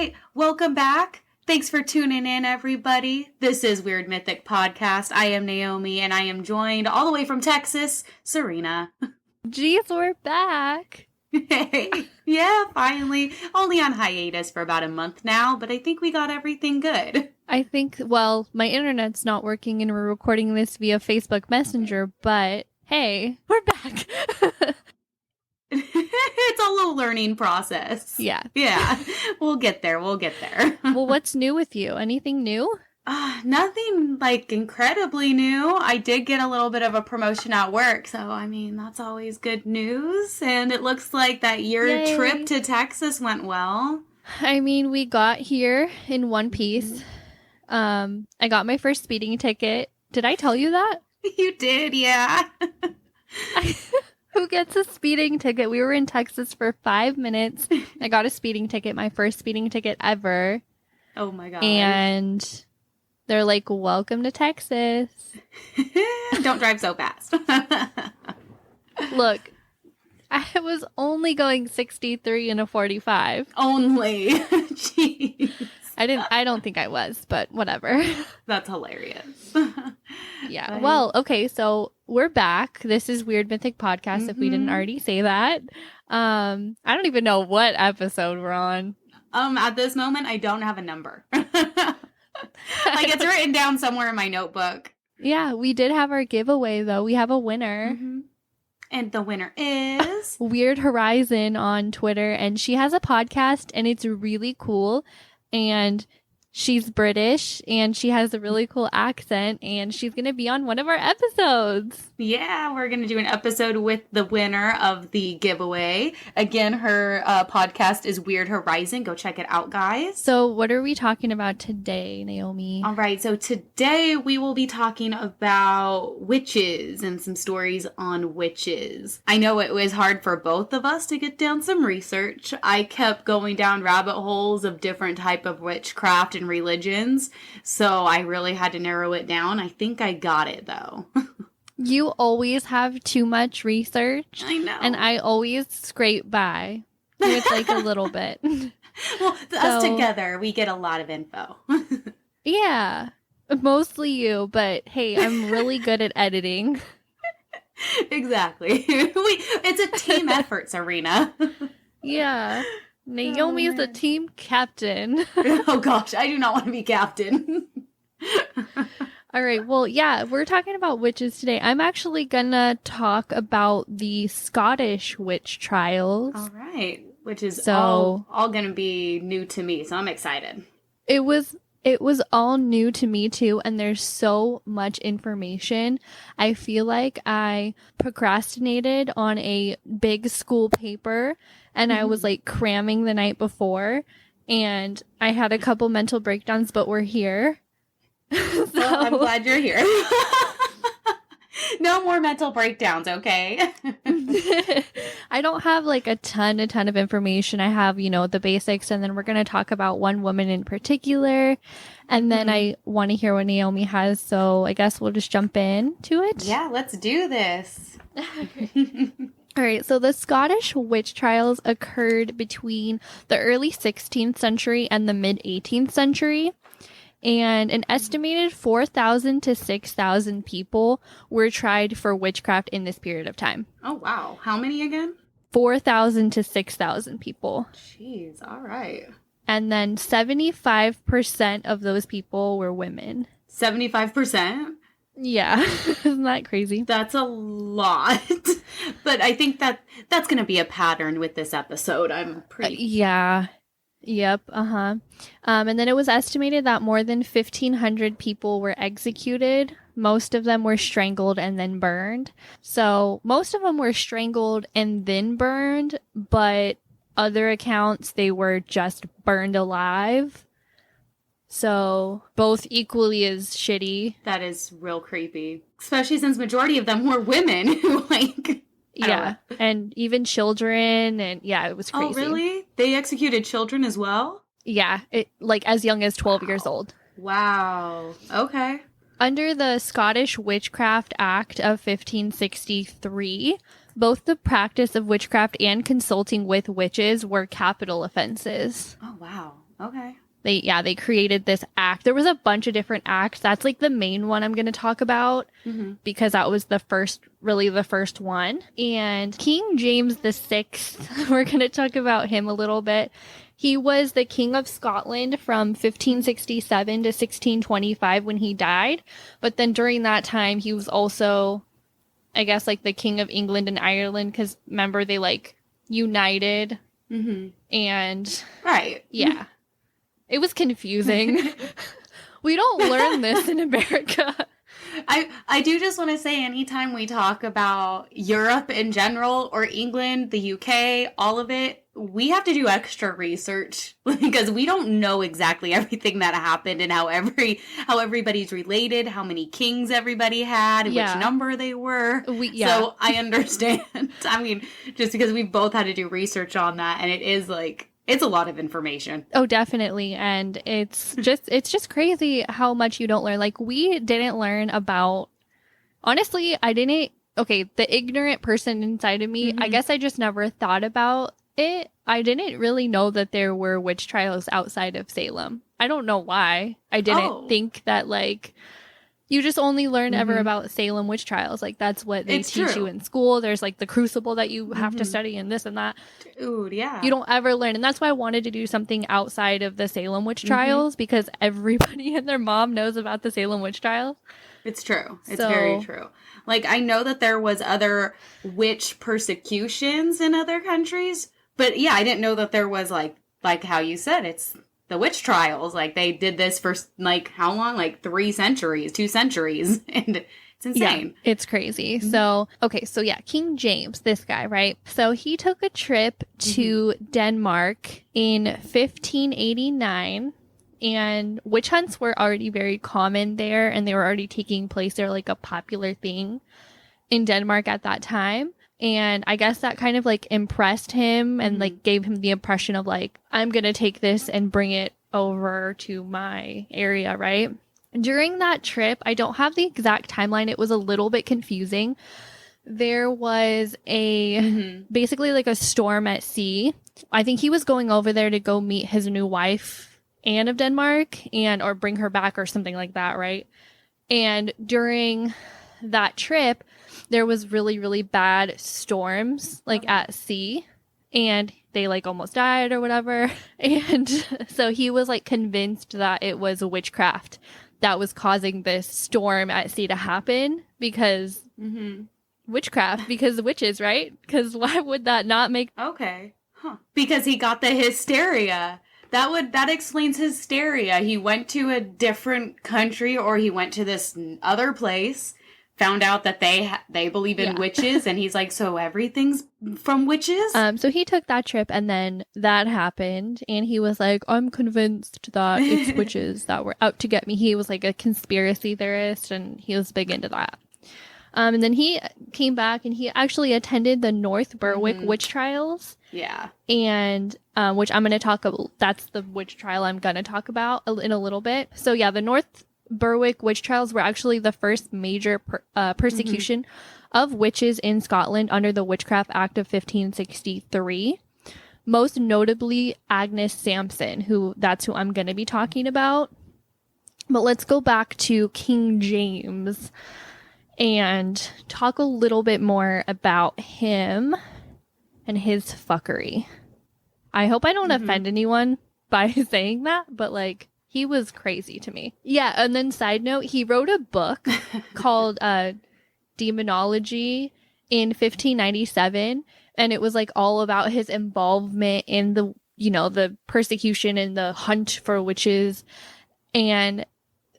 right. Welcome back. Thanks for tuning in, everybody. This is Weird Mythic Podcast. I am Naomi, and I am joined all the way from Texas, Serena. Jeez, we're back. Hey. Yeah, finally. Only on hiatus for about a month now, but I think we got everything good. I think, well, my internet's not working and we're recording this via Facebook Messenger, but hey, we're back. It's a little learning process. Yeah. Yeah. We'll get there. Well, what's new with you? Anything new? Nothing like incredibly new. I did get a little bit of a promotion at work, so I mean, that's always good news. And it looks like that your trip to Texas went well. I mean, we got here in one piece. I got my first speeding ticket. Did I tell you that? You did, yeah. Who gets a speeding ticket? We were in Texas for 5 minutes. I got a speeding ticket, my first speeding ticket ever. Oh my God. And they're like, welcome to Texas. Don't drive so fast. Look, I was only going 63 in a 45. Only. Jeez. I don't think I was, but whatever. That's hilarious. Yeah. Right. Well, okay, so we're back. This is Weird Mythic Podcast, if we didn't already say that. I don't even know what episode we're on. At this moment, I don't have a number. Like, it's written down somewhere in my notebook. Yeah, we did have our giveaway, though. We have a winner. Mm-hmm. And the winner is Weird Horizon on Twitter, and she has a podcast, and it's really cool. And she's British, and she has a really cool accent, and she's going to be on one of our episodes. Yeah, we're going to do an episode with the winner of the giveaway. Again, her podcast is Weird Horizon. Go check it out, guys. So what are we talking about today, Naomi? All right, so today we will be talking about witches and some stories on witches. I know it was hard for both of us to get down some research. I kept going down rabbit holes of different type of witchcraft and religions, so I really had to narrow it down. I think I got it, though. You always have too much research. I know. And I always scrape by with like a little bit. Well, us together, we get a lot of info. Yeah, mostly you, but hey, I'm really good at editing. Exactly. It's a team effort, Serena. Yeah. Naomi's the team captain. Oh gosh, I do not want to be captain. All right. Well, yeah, we're talking about witches today. I'm actually gonna talk about the Scottish witch trials. All right. Which is all gonna be new to me, so I'm excited. It was all new to me too, and there's so much information. I feel like I procrastinated on a big school paper, and I was like cramming the night before, and I had a couple mental breakdowns, but we're here. Well, I'm glad you're here. No more mental breakdowns, okay? I don't have like a ton of information. I have, the basics, and then we're going to talk about one woman in particular. And then I want to hear what Naomi has. So I guess we'll just jump into it. Yeah, let's do this. All right. So the Scottish witch trials occurred between the early 16th century and the mid 18th century. And an estimated 4,000 to 6,000 people were tried for witchcraft in this period of time. Oh, wow. How many again? 4,000 to 6,000 people. Jeez, all right. And then 75% of those people were women. 75%? Yeah. Isn't that crazy? That's a lot. But I think that's going to be a pattern with this episode. I'm pretty... Yeah. Yep. And then it was estimated that more than 1,500 people were executed. Most of them were strangled and then burned. So most of them were strangled and then burned, but other accounts, they were just burned alive. So both equally as shitty. That is real creepy. Especially since majority of them were women who Yeah, and even children, and yeah, it was crazy. Oh, really? They executed children as well? Yeah, as young as 12 years old. Wow. Okay. Under the Scottish Witchcraft Act of 1563, both the practice of witchcraft and consulting with witches were capital offenses. Oh, wow. Okay. They created this act. There was a bunch of different acts. That's like the main one I'm going to talk about because that was the first one. And King James the Sixth, we're going to talk about him a little bit. He was the King of Scotland from 1567 to 1625 when he died. But then during that time, he was also, I guess, like the King of England and Ireland because remember they like united and right. Yeah. It was confusing. We don't learn this in America. I do just want to say anytime we talk about Europe in general or England, the UK, all of it, we have to do extra research because we don't know exactly everything that happened and how everybody's related, how many kings everybody had, which number they were. So I understand. I mean, just because we both had to do research on that, and it is like, it's a lot of information. Oh, definitely. And it's just crazy how much you don't learn. Like, we didn't learn about, honestly, the ignorant person inside of me, I guess I just never thought about it. I didn't really know that there were witch trials outside of Salem. I don't know why. I didn't think that, like, you just only learn ever about Salem witch trials. Like, that's what they teach you in school. There's, like, the crucible that you have to study and this and that. Dude, yeah. You don't ever learn. And that's why I wanted to do something outside of the Salem witch trials because everybody and their mom knows about the Salem witch trials. It's true. It's very true. Like, I know that there was other witch persecutions in other countries, but yeah, I didn't know that there was, like how you said, it's the witch trials. Like, they did this for, like, how long? Like 2 centuries. And it's insane. Yeah, it's crazy. So, King James, this guy, right? So he took a trip to Denmark in 1589, and witch hunts were already very common there, and they were already taking place. They're like a popular thing in Denmark at that time. And I guess that kind of like impressed him and like gave him the impression of like, I'm going to take this and bring it over to my area, right? During that trip, I don't have the exact timeline. It was a little bit confusing. There was basically like a storm at sea. I think he was going over there to go meet his new wife, Anne of Denmark, or bring her back or something like that, right? And during that trip, there was really, really bad storms like at sea, and they like almost died or whatever. And so he was like convinced that it was a witchcraft that was causing this storm at sea to happen because witchcraft, because witches, right? Because why would that not make... Okay. Huh. Because he got the hysteria. That explains hysteria. He went to a different country, or he went to this other place, found out that they believe in witches, and he's like, so everything's from witches? So he took that trip, and then that happened, and he was like, I'm convinced that it's witches that were out to get me. He was like a conspiracy theorist, and he was big into that. And then he came back, and he actually attended the North Berwick witch trials. Yeah. And which I'm going to talk about. That's the witch trial I'm going to talk about in a little bit. So yeah, the North Berwick witch trials were actually the first major persecution of witches in Scotland under the Witchcraft Act of 1563. Most notably Agnes Sampson, that's who I'm going to be talking about. But let's go back to King James and talk a little bit more about him and his fuckery. I hope I don't offend anyone by saying that, but like, he was crazy to me. Yeah, and then side note, he wrote a book called Demonology in 1597, and it was like all about his involvement in the persecution and the hunt for witches. And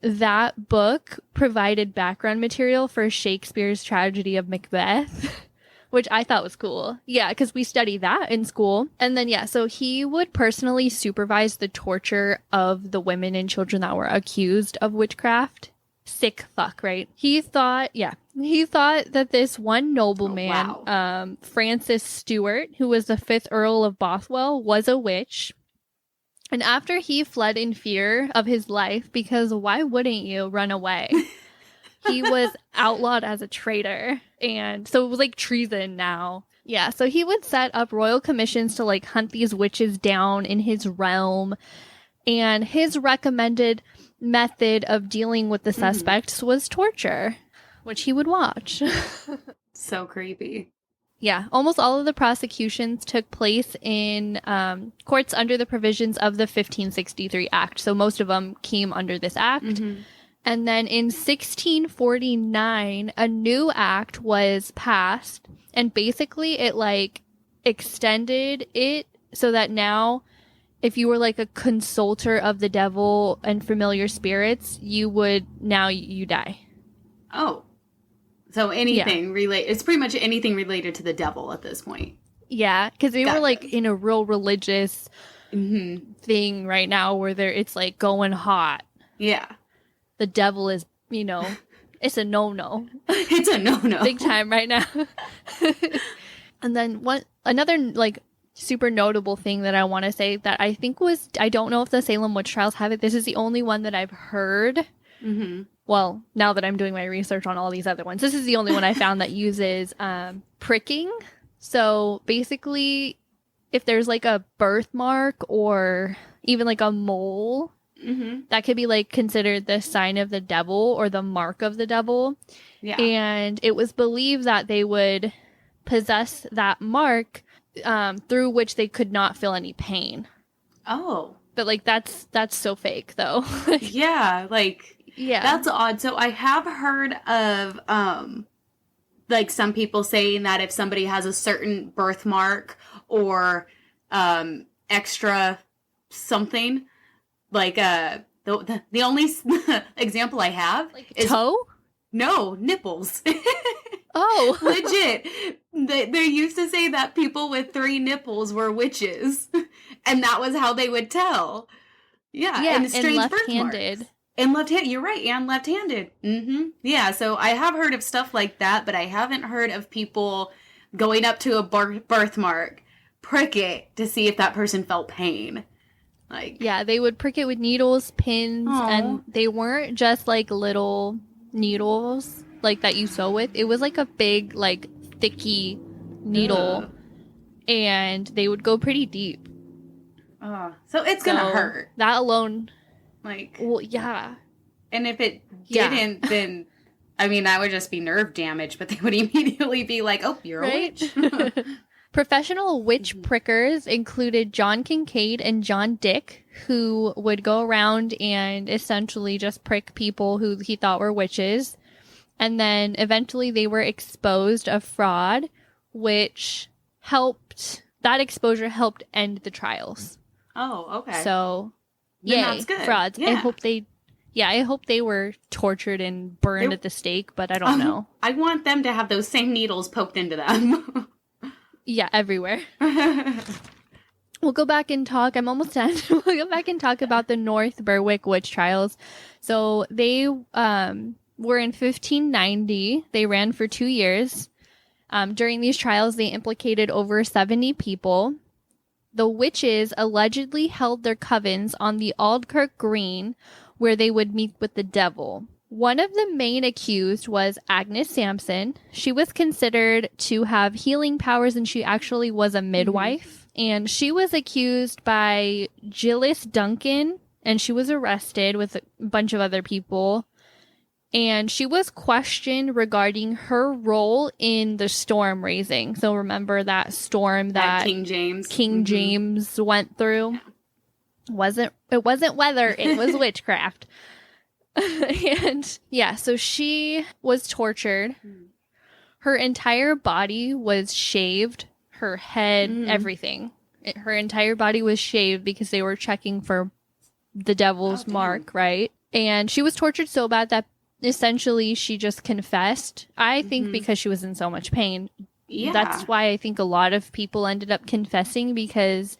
that book provided background material for Shakespeare's tragedy of Macbeth, which I thought was cool. Yeah, because we studied that in school. And then, so he would personally supervise the torture of the women and children that were accused of witchcraft. Sick fuck, right? He thought that this one nobleman, Francis Stewart, who was the 5th Earl of Bothwell, was a witch. And after he fled in fear of his life, because why wouldn't you run away? He was outlawed as a traitor. And so it was like treason now. Yeah, so he would set up royal commissions to like hunt these witches down in his realm. And his recommended method of dealing with the suspects was torture, which he would watch. So creepy. Yeah, almost all of the prosecutions took place in courts under the provisions of the 1563 Act. So most of them came under this act. Mm-hmm. And then in 1649, a new act was passed. And basically it like extended it so that now if you were like a consulter of the devil and familiar spirits, you die. Oh. So anything related, it's pretty much anything related to the devil at this point. Yeah, because they were like in a real religious thing right now where it's like going hot. Yeah. The devil is, it's a no-no. It's a no-no. Big time right now. And then another like super notable thing that I want to say that I think I don't know if the Salem witch trials have it. This is the only one that I've heard. Mm-hmm. Well, now that I'm doing my research on all these other ones, this is the only one I found that uses pricking. So basically, if there's like a birthmark or even like a mole, that could be like considered the sign of the devil or the mark of the devil. Yeah. And it was believed that they would possess that mark through which they could not feel any pain. Oh. But like that's so fake though. Yeah, like that's odd. So I have heard of like some people saying that if somebody has a certain birthmark or extra something, like the only example I have is toe? No, nipples. Oh. Legit. They used to say that people with 3 nipples were witches. And that was how they would tell. Yeah, and strange left-handed. And left-handed. You're right, and left-handed. Mm-hmm. Yeah, so I have heard of stuff like that, but I haven't heard of people going up to a birthmark, prick it to see if that person felt pain. Like, yeah, they would prick it with needles, pins, and they weren't just like little needles like that you sew with. It was like a big, like, thicky needle, and they would go pretty deep. So it's gonna hurt. That alone, like, well, yeah. And if it didn't, then I mean that would just be nerve damage. But they would immediately be like, "Oh, you're a witch." Professional witch prickers included John Kincaid and John Dick, who would go around and essentially just prick people who he thought were witches. And then eventually they were exposed of fraud, which that exposure helped end the trials. Oh, okay. So, yay, that's good. Frauds. Yeah. I hope they were tortured and burned at the stake, but I don't know. I want them to have those same needles poked into them. Yeah, everywhere. We'll go back and talk. I'm almost done. We'll go back and talk about the North Berwick witch trials. So they were in 1590. They ran for 2 years. During these trials, they implicated over 70 people. The witches allegedly held their covens on the Aldkirk Green, where they would meet with the devil. One of the main accused was Agnes Sampson. She was considered to have healing powers, and she actually was a midwife. And she was accused by Gillis Duncan, and she was arrested with a bunch of other people. And she was questioned regarding her role in the storm raising. So remember that storm that King James went through? Yeah. It wasn't weather, it was witchcraft. And yeah, so she was tortured. Her entire body was shaved, her head, everything. Her entire body was shaved because they were checking for the devil's mark, right? And she was tortured so bad that essentially she just confessed. I think because she was in so much pain. Yeah. That's why I think a lot of people ended up confessing, because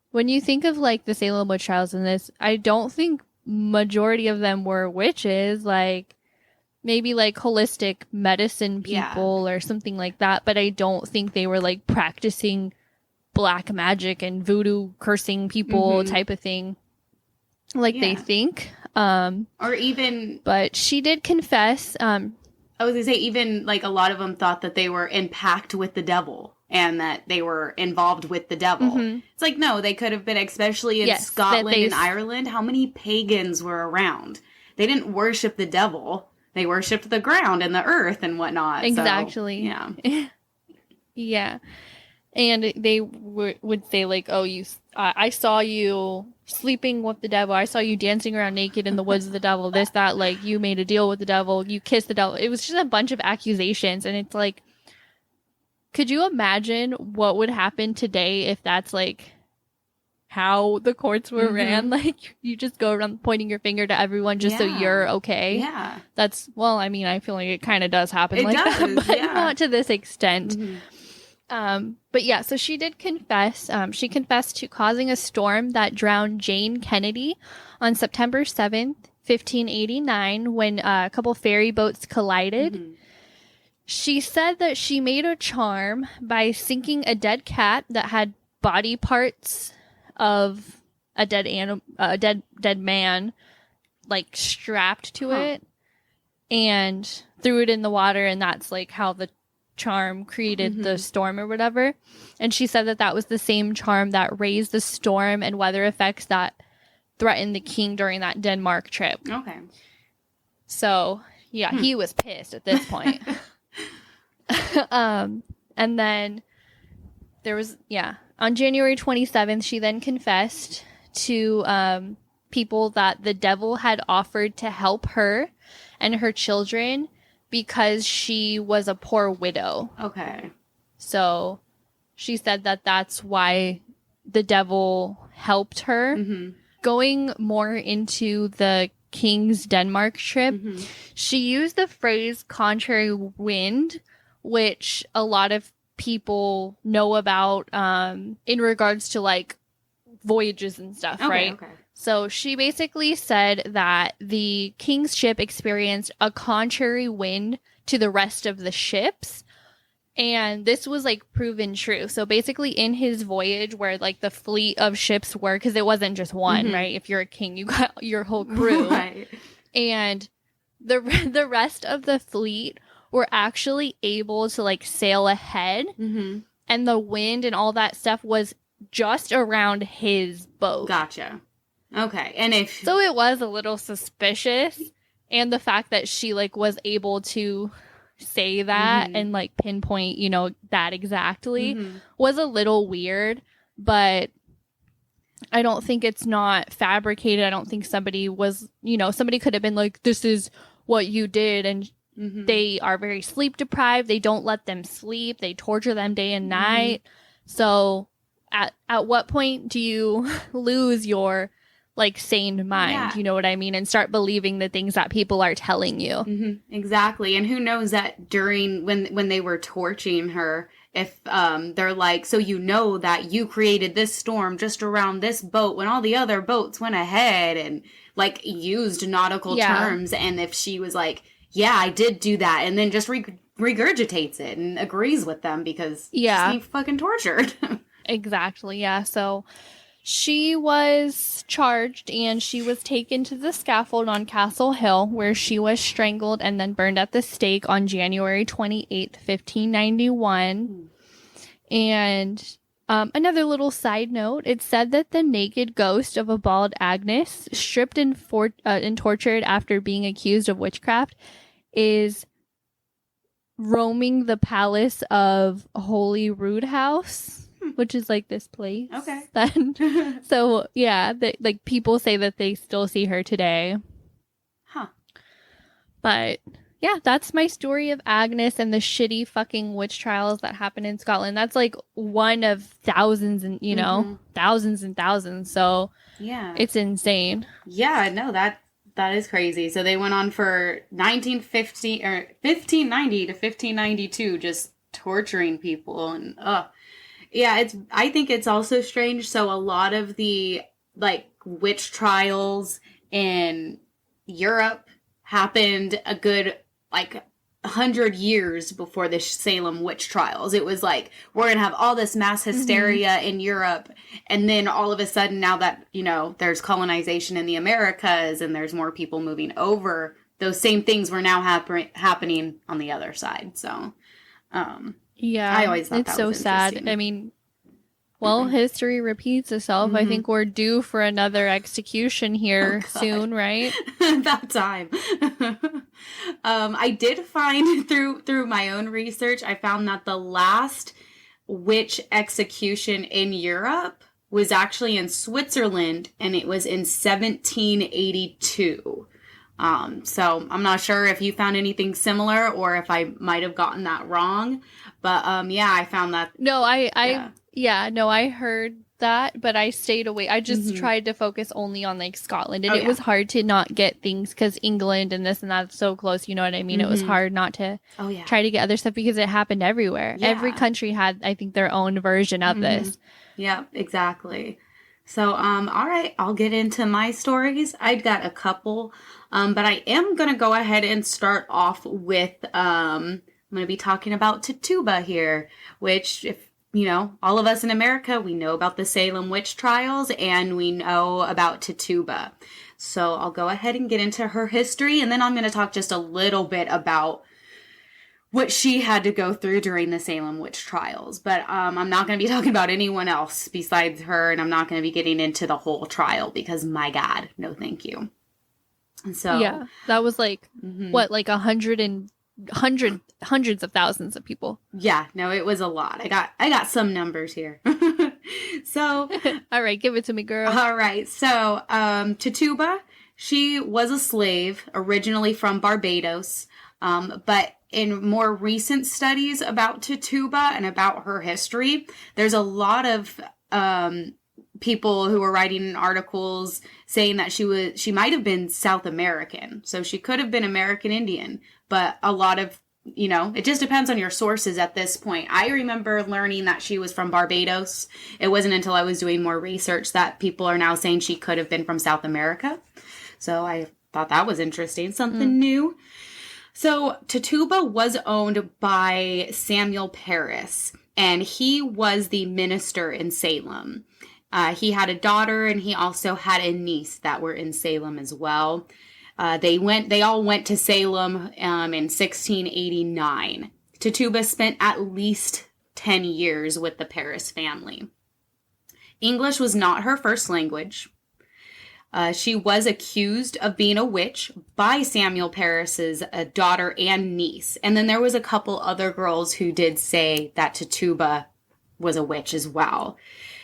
when you think of like the Salem witch trials in this, I don't think majority of them were witches, like maybe like holistic medicine people or something like that, but I don't think they were like practicing black magic and voodoo cursing people type of thing like they think. Or even... But she did confess. I was gonna say, even like a lot of them thought that they were in pact with the devil and that they were involved with the devil. Mm-hmm. It's like, no, they could have been, especially in Scotland and Ireland. How many pagans were around? They didn't worship the devil. They worshipped the ground and the earth and whatnot. Exactly. So, yeah. Yeah. And they would say, like, oh, I saw you sleeping with the devil. I saw you dancing around naked in the woods with the devil. This, that, like, you made a deal with the devil. You kissed the devil. It was just a bunch of accusations. And it's like, could you imagine what would happen today if that's, like, how the courts were ran? Like, you just go around pointing your finger to everyone just so you're okay. Yeah. That's, well, I mean, I feel like it kind of does happen that, but not to this extent. But yeah, so she did confess. She confessed to causing a storm that drowned Jane Kennedy on September 7th, 1589, when a couple ferry boats collided. She said that she made a charm by sinking a dead cat that had body parts of a dead animal, dead man, like strapped to it, and threw it in the water, and that's like how the charm created the storm or whatever. And she said that that was the same charm that raised the storm and weather effects that threatened the king during that Denmark trip. Okay. So yeah, he was pissed at this point. And then there was, on January 27th, she then confessed to people that the devil had offered to help her and her children because she was a poor widow. Okay. So she said that that's why the devil helped her. Going more into the King's Denmark trip, she used the phrase contrary wind, which a lot of people know about in regards to like voyages and stuff, right? Okay. So she basically said that the king's ship experienced a contrary wind to the rest of the ships. And this was like proven true. So basically in his voyage where like the fleet of ships were, because it wasn't just one, right? If you're a king, you got your whole crew. Right. And the rest of the fleet were actually able to like sail ahead. And the wind and all that stuff was just around his boat. Gotcha. Okay. And so it was a little suspicious, and the fact that she like was able to say that and like pinpoint, you know, that exactly was a little weird, but I don't think it's not fabricated. I don't think somebody was, you know, somebody could have been like, this is what you did, and they are very sleep deprived. They don't let them sleep. They torture them day and night. So at what point do you lose your like sane mind, you know what I mean, and start believing the things that people are telling you? Exactly. And who knows that during when they were torching her, if they're like, so you know that you created this storm just around this boat when all the other boats went ahead and like used nautical terms, and if she was like, yeah, I did do that, and then just regurgitates it and agrees with them because she's being fucking tortured. Exactly. Yeah. So she was charged and she was taken to the scaffold on Castle Hill, where she was strangled and then burned at the stake on January 28th, 1591. And another little side note, it said that the naked ghost of a bald Agnes, stripped and tortured after being accused of witchcraft, is roaming the palace of Holy Rood House, which is like this place. Okay. So yeah, like people say that they still see her today. But yeah, that's my story of Agnes and the shitty fucking witch trials that happen in Scotland. That's like one of thousands and, you know, thousands and thousands. So yeah, it's insane. Yeah, no, that is crazy. So they went on for 1590 to 1592, just torturing people, and yeah, I think it's also strange. So a lot of the like witch trials in Europe happened a good like 100 years before the Salem witch trials. It was like, we're going to have all this mass hysteria in Europe. And then all of a sudden, now that, you know, there's colonization in the Americas and there's more people moving over those same things were now happening on the other side. So, yeah, I always thought it's that so was sad. interesting. I mean, well, history repeats itself. I think we're due for another execution here soon, right? About time. I did find through my own research, I found that the last witch execution in Europe was actually in Switzerland, and it was in 1782. So I'm not sure if you found anything similar or if I might have gotten that wrong, but yeah, I found that. No, I heard that, but I stayed away. I just tried to focus only on like Scotland, and it was hard to not get things because England and this and that's so close. You know what I mean? It was hard not to try to get other stuff because it happened everywhere. Yeah. Every country had, I think, their own version of this. Yeah, exactly. So, all right, I'll get into my stories. I've got a couple, but I am going to go ahead and start off with, I'm going to be talking about Tituba here, which, if you know, all of us in America, we know about the Salem witch trials, and we know about Tituba. So I'll go ahead and get into her history, and then I'm going to talk just a little bit about what she had to go through during the Salem witch trials. But I'm not going to be talking about anyone else besides her, and I'm not going to be getting into the whole trial because, my God, no thank you. And so yeah, that was like, what, like hundreds of thousands of people. Yeah, no, it was a lot. I got some numbers here. So all right, give it to me, girl. All right. So Tituba, she was a slave originally from Barbados, but in more recent studies about Tituba and about her history, there's a lot of people who were writing articles saying that she might have been South American. So she could have been American Indian, but a lot of, you know, it just depends on your sources at this point. I remember learning that she was from Barbados. It wasn't until I was doing more research that people are now saying she could have been from South America. So I thought that was interesting, something new. So Tituba was owned by Samuel Parris, and he was the minister in Salem. He had a daughter, and he also had a niece that were in Salem as well. They all went to Salem in 1689. Tituba spent at least 10 years with the Parris family. English was not her first language. She was accused of being a witch by Samuel Parris's daughter and niece. And then there was a couple other girls who did say that Tituba was a witch as well.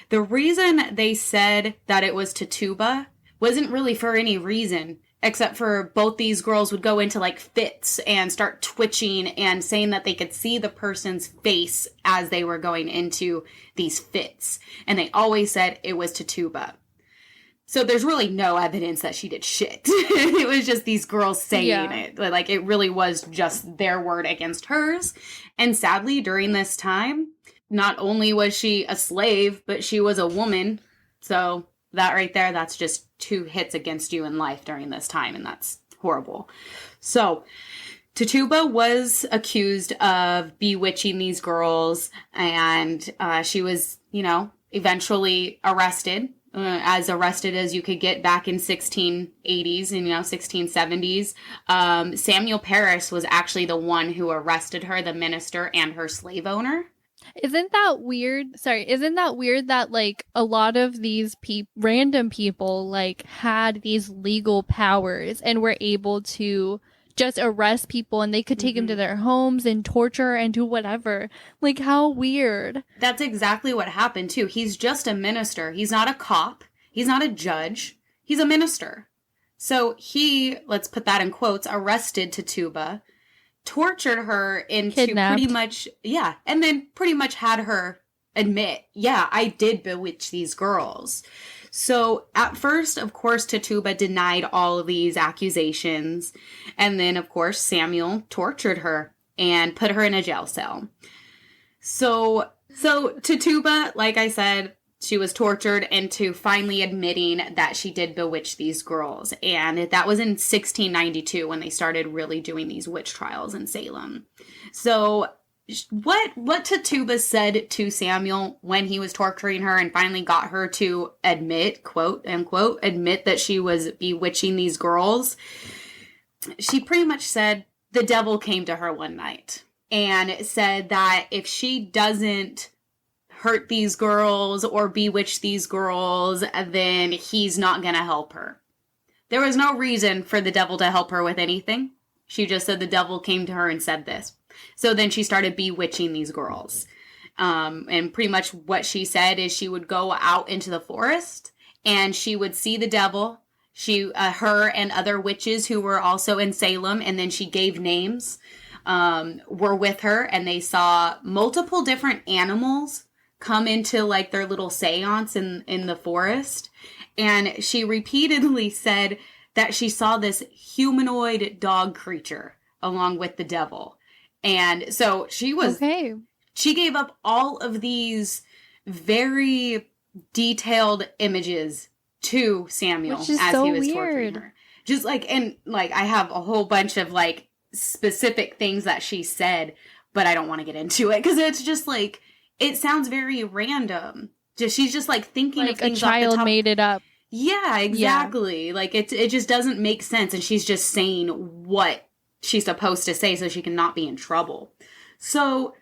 The reason they said that it was Tituba wasn't really for any reason, except for both these girls would go into like fits and start twitching and saying that they could see the person's face as they were going into these fits. And they always said it was Tituba. So there's really no evidence that she did shit. It was just these girls saying it. Like, it really was just their word against hers. And sadly, during this time, not only was she a slave, but she was a woman. So that right there, that's just 2 hits against you in life during this time. And that's horrible. So Tituba was accused of bewitching these girls. And she was, eventually arrested. As arrested as you could get back in 1680s and, 1670s. Samuel Parris was actually the one who arrested her, the minister and her slave owner. Isn't that weird? Isn't that weird that, like, a lot of these random people, like, had these legal powers and were able to just arrest people and they could take them to their homes and torture and do whatever. Like, how weird. That's exactly what happened, too. He's just a minister. He's not a cop. He's not a judge. He's a minister. So he, let's put that in quotes, arrested Tituba, tortured her into kidnapped. Pretty much, and then pretty much had her admit, I did bewitch these girls. So at first, of course, Tituba denied all of these accusations. And then, of course, Samuel tortured her and put her in a jail cell. So Tituba, like I said, she was tortured into finally admitting that she did bewitch these girls. And that was in 1692 when they started really doing these witch trials in Salem. So what Tituba said to Samuel when he was torturing her and finally got her to admit, quote unquote, admit that she was bewitching these girls. she pretty much said the devil came to her one night and said that if she doesn't hurt these girls or bewitch these girls, then he's not going to help her. There was no reason for the devil to help her with anything. She just said the devil came to her and said this. So then she started bewitching these girls. And pretty much what she said is she would go out into the forest and she would see the devil. Her and other witches who were also in Salem, and then she gave names, were with her, and they saw multiple different animals come into like their little seance in the forest. And she repeatedly said that she saw this humanoid dog creature along with the devil. And so she gave up all of these very detailed images to Samuel as he was torturing her. Just like, and like, I have a whole bunch of like specific things that she said, but I don't want to get into it because it's just like, it sounds very random. She's just like thinking like of things a child off the top. Made it up. Yeah, exactly. Yeah. Like it just doesn't make sense, and she's just saying what she's supposed to say so she can not be in trouble. So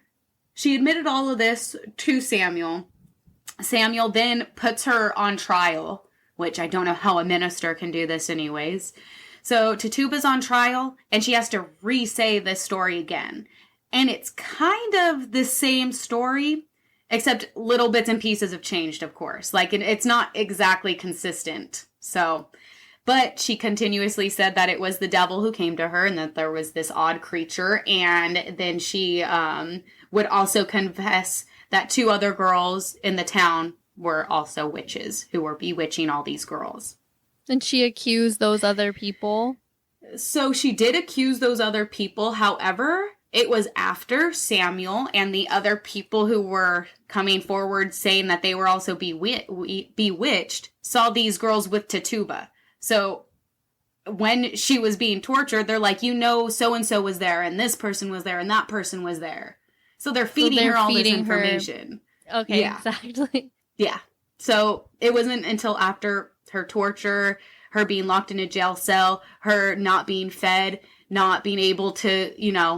she admitted all of this to Samuel. Samuel then puts her on trial, which I don't know how a minister can do this anyways. So Tituba's on trial, and she has to re-say this story again. And it's kind of the same story, except little bits and pieces have changed, of course. Like, it's not exactly consistent. So, but she continuously said that it was the devil who came to her and that there was this odd creature. And then she would also confess that 2 other girls in the town were also witches who were bewitching all these girls. And she accused those other people? So she did accuse those other people. However, it was after Samuel and the other people who were coming forward saying that they were also bewitched saw these girls with Tituba. So when she was being tortured, they're like, so-and-so was there, and this person was there, and that person was there. So they're feeding her all this information. Okay, yeah. Exactly. Yeah. So it wasn't until after her torture, her being locked in a jail cell, her not being fed, not being able to,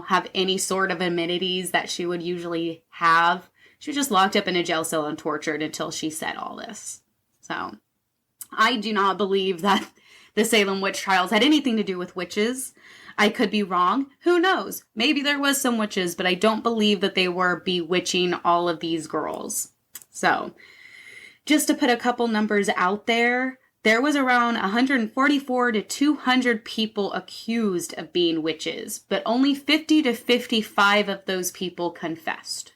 have any sort of amenities that she would usually have. She was just locked up in a jail cell and tortured until she said all this. So I do not believe that the Salem witch trials had anything to do with witches. I could be wrong. Who knows? Maybe there was some witches, but I don't believe that they were bewitching all of these girls. So just to put a couple numbers out there, there was around 144 to 200 people accused of being witches, but only 50 to 55 of those people confessed,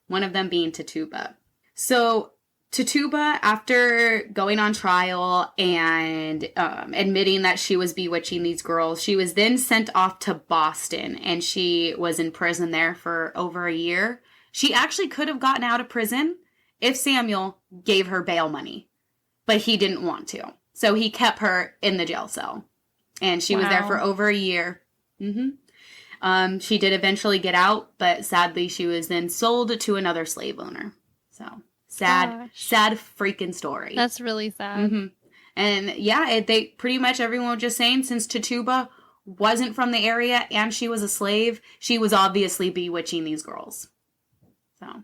one of them being Tituba. So Tituba, after going on trial and admitting that she was bewitching these girls, she was then sent off to Boston, and she was in prison there for over a year. She actually could have gotten out of prison if Samuel gave her bail money, but he didn't want to. So he kept her in the jail cell, and she was there for over a year. She did eventually get out, but sadly she was then sold to another slave owner. So sad freaking story. That's really sad. And yeah, they pretty much everyone was just saying since Tituba wasn't from the area and she was a slave, she was obviously bewitching these girls. So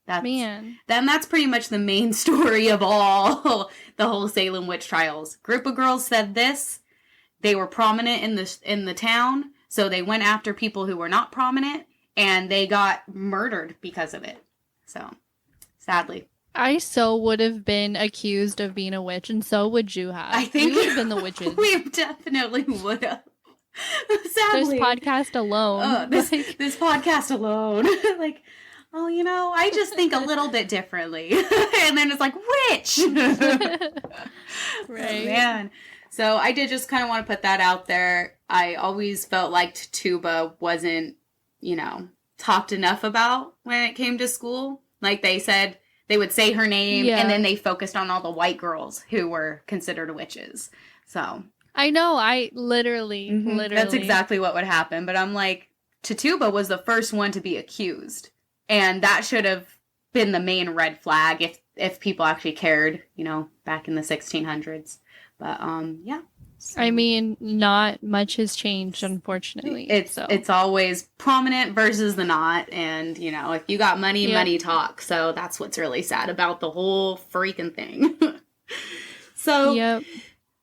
that's pretty much the main story of all the whole Salem witch trials. Group of girls said this. They were prominent in the town, so they went after people who were not prominent, and they got murdered because of it. So, sadly. I so would have been accused of being a witch, and so would you have. I think we would have been the witches. We definitely would have. Sadly. This podcast alone. This podcast alone. Like, oh, I just think a little bit differently. And then it's like, witch! Right. Man. So I did just kind of want to put that out there. I always felt like Tituba wasn't, talked enough about when it came to school. Like they said, they would say her name, and then they focused on all the white girls who were considered witches. So I know, I literally. That's exactly what would happen. But I'm like, Tituba was the first one to be accused. And that should have been the main red flag if people actually cared, back in the 1600s. But, yeah. So I mean, not much has changed, unfortunately. it's always prominent versus the not. And, you know, if you got money, Yep. money talk. So that's what's really sad about the whole freaking thing. So Yep.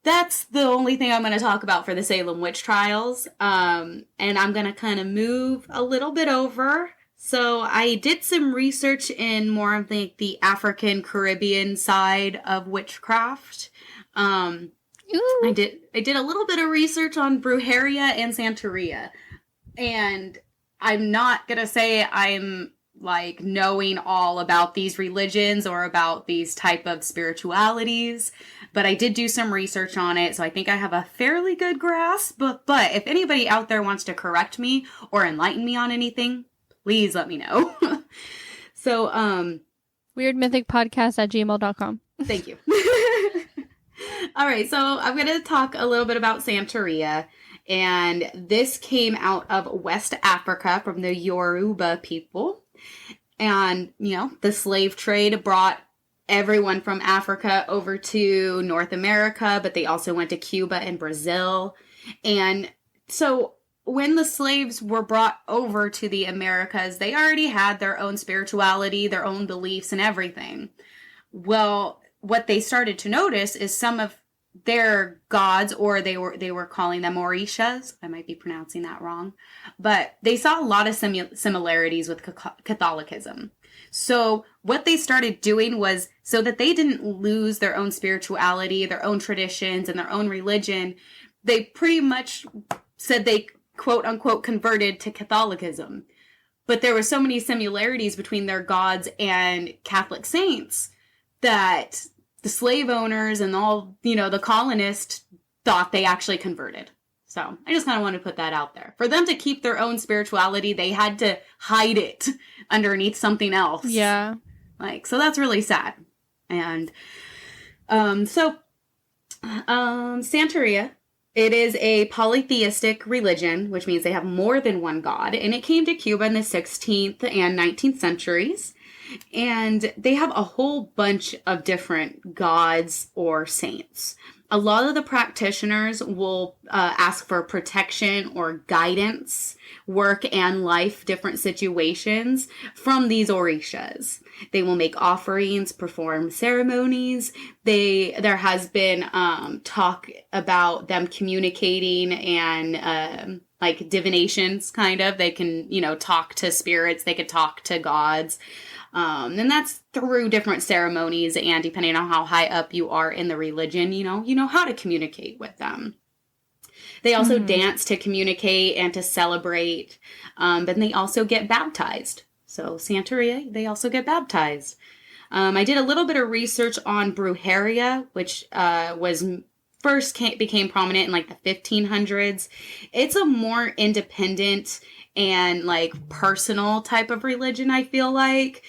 that's the only thing I'm going to talk about for the Salem witch trials. And I'm going to kind of move a little bit over. So I did some research in more of the African Caribbean side of witchcraft. Ooh. I did a little bit of research on Brujeria and Santeria. And I'm not going to say I'm like knowing all about these religions or about these type of spiritualities, but I did do some research on it, so I think I have a fairly good grasp. But if anybody out there wants to correct me or enlighten me on anything, please let me know. So, weirdmythicpodcast@gmail.com. Thank you. All right, so I'm going to talk a little bit about Santeria. And this came out of West Africa from the Yoruba people. And, you know, the slave trade brought everyone from Africa over to North America, but they also went to Cuba and Brazil. And so when the slaves were brought over to the Americas, they already had their own spirituality, their own beliefs and everything. Well, what they started to notice is some of their gods, or they were calling them orishas. I might be pronouncing that wrong. But they saw a lot of similarities with Catholicism. So what they started doing was, so that they didn't lose their own spirituality, their own traditions, and their own religion, they pretty much said they, quote unquote, converted to Catholicism. But there were so many similarities between their gods and Catholic saints that the slave owners and all, you know, the colonists thought they actually converted. So I just kind of want to put that out there. For them to keep their own spirituality, they had to hide it underneath something else. Yeah. Like, so that's really sad. And Santeria, it is a polytheistic religion, which means they have more than one god. And it came to Cuba in the 16th and 19th centuries. And they have a whole bunch of different gods or saints. A lot of the practitioners will ask for protection or guidance, work and life, different situations from these orishas. They will make offerings, perform ceremonies. There has been talk about them communicating and like divinations, kind of. They can, you know, talk to spirits. They could talk to gods. And that's through different ceremonies, and depending on how high up you are in the religion, you know how to communicate with them. They also dance to communicate and to celebrate, but they also get baptized. So Santeria, they also get baptized. I did a little bit of research on Brujeria, which became prominent in like the 1500s. It's a more independent and like personal type of religion, I feel like.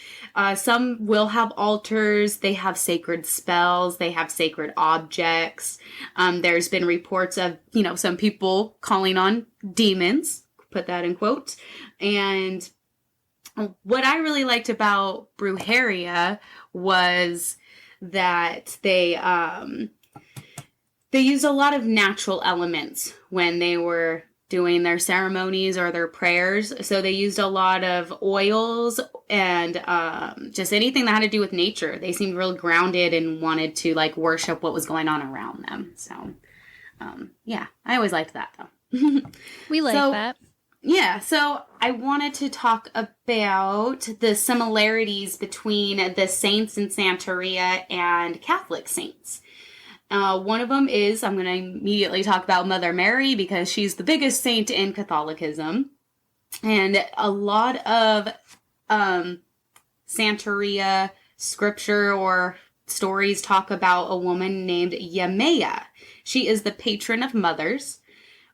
Some will have altars, they have sacred spells, they have sacred objects. There's been reports of, you know, some people calling on demons, put that in quotes. And what I really liked about Brujeria was that they used a lot of natural elements when they were doing their ceremonies or their prayers. So they used a lot of oils and just anything that had to do with nature. They seemed real grounded and wanted to like worship what was going on around them. So yeah, I always liked that though. We like that. Yeah, so I wanted to talk about the similarities between the saints in Santeria and Catholic saints. One of them is, I'm going to immediately talk about Mother Mary because she's the biggest saint in Catholicism. And a lot of Santeria scripture or stories talk about a woman named Yemaya. She is the patron of mothers.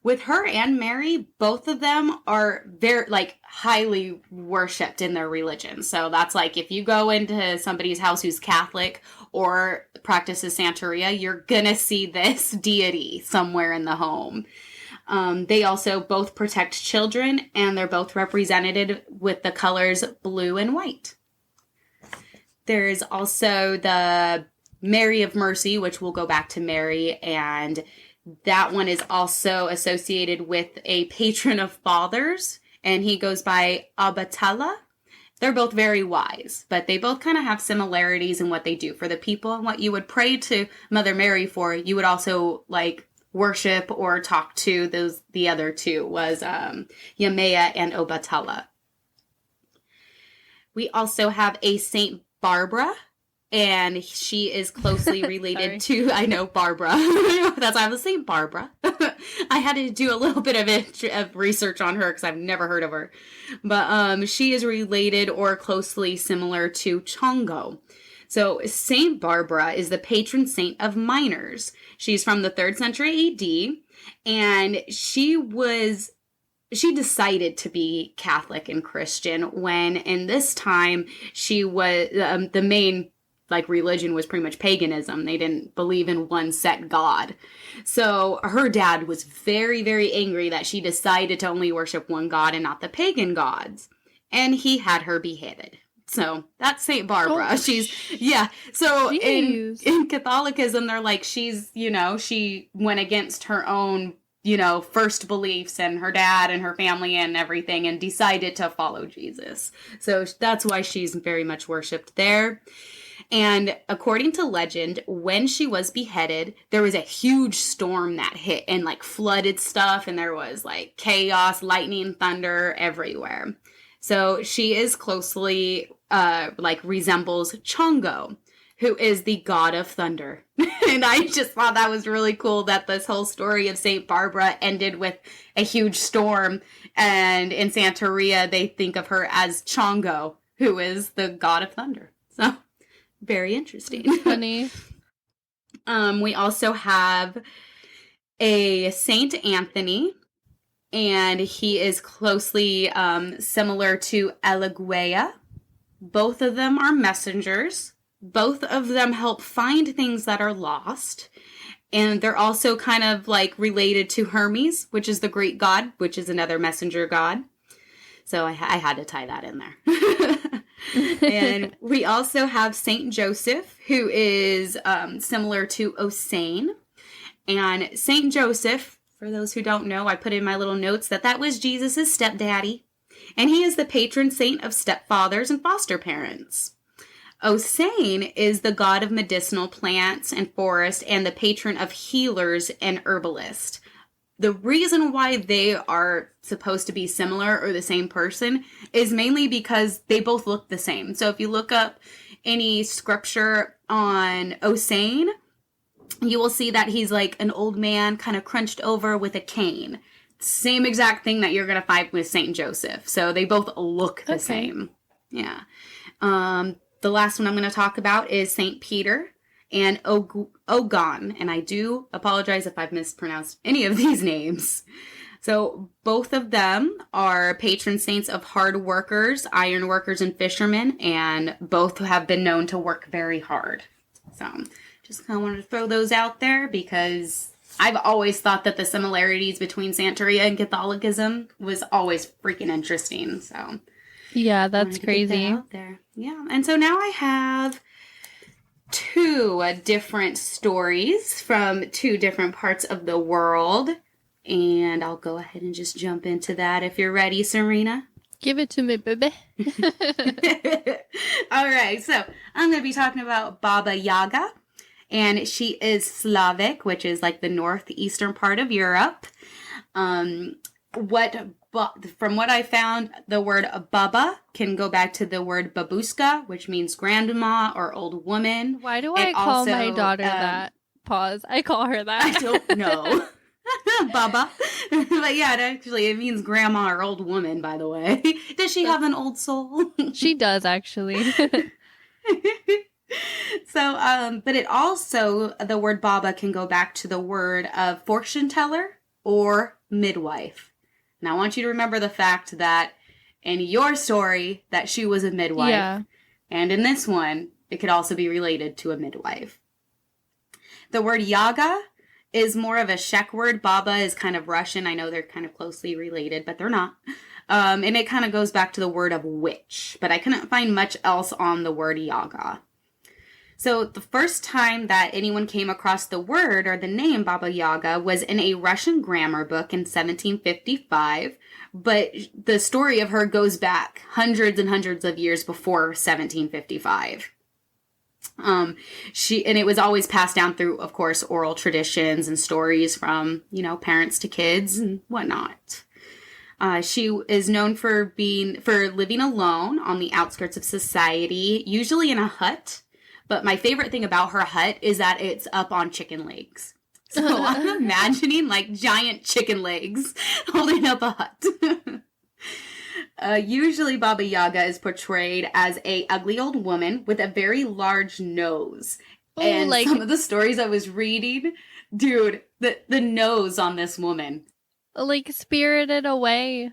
With her and Mary, both of them are very, like, highly worshipped in their religion. So that's like, if you go into somebody's house who's Catholic or practices Santeria, you're gonna see this deity somewhere in the home. They also both protect children, and they're both represented with the colors blue and white. There's also the Mary of Mercy, which we'll go back to Mary, and That one is also associated with a patron of fathers, and he goes by Abatella. They're both very wise, but they both kind of have similarities in what they do for the people. And what you would pray to Mother Mary for, you would also like worship or talk to the other two was Yamea and Obatella. We also have a Saint Barbara, and she is closely related to, I know, Barbara. That's why I was Saint Barbara. I had to do a little bit of research on her because I've never heard of her. But she is related or closely similar to Chongo. So Saint Barbara is the patron saint of miners. She's from the 3rd century AD, and she decided to be Catholic and Christian when in this time she was the main religion was pretty much paganism. They didn't believe in one set God. So her dad was very, very angry that she decided to only worship one God and not the pagan gods. And he had her beheaded. So that's Saint Barbara. Oh, So in Catholicism, they're like, she went against her own, first beliefs and her dad and her family and everything and decided to follow Jesus. So that's why she's very much worshipped there. And according to legend, when she was beheaded, there was a huge storm that hit and flooded stuff. And there was chaos, lightning, thunder everywhere. So she is closely resembles Chongo, who is the god of thunder. And I just thought that was really cool that this whole story of Saint Barbara ended with a huge storm. And in Santeria, they think of her as Chongo, who is the god of thunder. So very interesting. Funny. We also have a Saint Anthony, and he is closely similar to Eliguea. Both of them are messengers. Both of them help find things that are lost. And they're also kind of related to Hermes, which is the Greek god, which is another messenger god. So I had to tie that in there. And we also have Saint Joseph, who is similar to Ossian. And Saint Joseph, for those who don't know, I put in my little notes that was Jesus' stepdaddy. And he is the patron saint of stepfathers and foster parents. Ossian is the god of medicinal plants and forest and the patron of healers and herbalists. The reason why they are supposed to be similar or the same person is mainly because they both look the same. So if you look up any scripture on Ossian, you will see that he's an old man kind of crunched over with a cane. Same exact thing that you're going to find with Saint Joseph. So they both look the same. Yeah. The last one I'm going to talk about is Saint Peter and Ogon. And I do apologize if I've mispronounced any of these names. So both of them are patron saints of hard workers, iron workers, and fishermen. And both have been known to work very hard. So just kind of wanted to throw those out there because I've always thought that the similarities between Santeria and Catholicism was always freaking interesting. So yeah, that's crazy. That out there. Yeah, and so now I have 2 different stories from 2 different parts of the world, and I'll go ahead and just jump into that if you're ready, Serena. Give it to me, baby. All right, so I'm going to be talking about Baba Yaga. And she is Slavic, which is the northeastern part of Europe. From what I found, the word baba can go back to the word babushka, which means grandma or old woman. Why do I call my daughter that? Pause. I call her that. I don't know. Baba. But yeah, it means grandma or old woman, by the way. Does she have an old soul? She does, actually. So, but it also, the word Baba can go back to the word of fortune teller or midwife. And I want you to remember the fact that in your story that she was a midwife. Yeah. And in this one, it could also be related to a midwife. The word Yaga is more of a Czech word. Baba is kind of Russian. I know they're kind of closely related, but they're not. And it kind of goes back to the word of witch. But I couldn't find much else on the word Yaga. So the first time that anyone came across the word or the name Baba Yaga was in a Russian grammar book in 1755, but the story of her goes back hundreds and hundreds of years before 1755. And it was always passed down through, of course, oral traditions and stories from, parents to kids and whatnot. She is known for living alone on the outskirts of society, usually in a hut. But my favorite thing about her hut is that it's up on chicken legs. So I'm imagining like giant chicken legs holding up a hut. Usually Baba Yaga is portrayed as a ugly old woman with a very large nose. Oh, and some of the stories I was reading, dude, the nose on this woman. Like spirited away.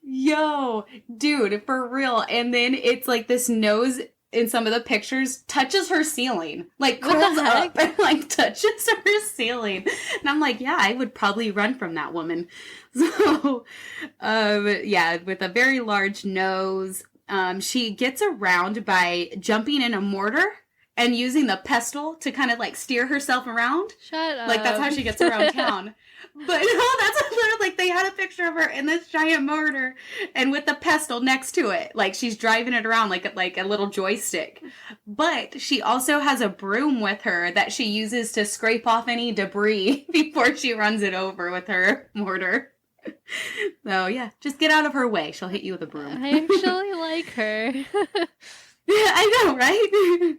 Yo, dude, for real. And then it's like this nose in some of the pictures touches her ceiling, like curls up and like touches her ceiling. And I'm like, yeah, I would probably run from that woman. So, yeah, with a very large nose, she gets around by jumping in a mortar and using the pestle to kind of like steer herself around. Shut up. Like that's how she gets around town. But no, that's like they had a picture of her in this giant mortar and with the pestle next to it. Like she's driving it around like a little joystick. But she also has a broom with her that she uses to scrape off any debris before she runs it over with her mortar. So yeah, just get out of her way. She'll hit you with a broom. I actually like her. Yeah, I know, right?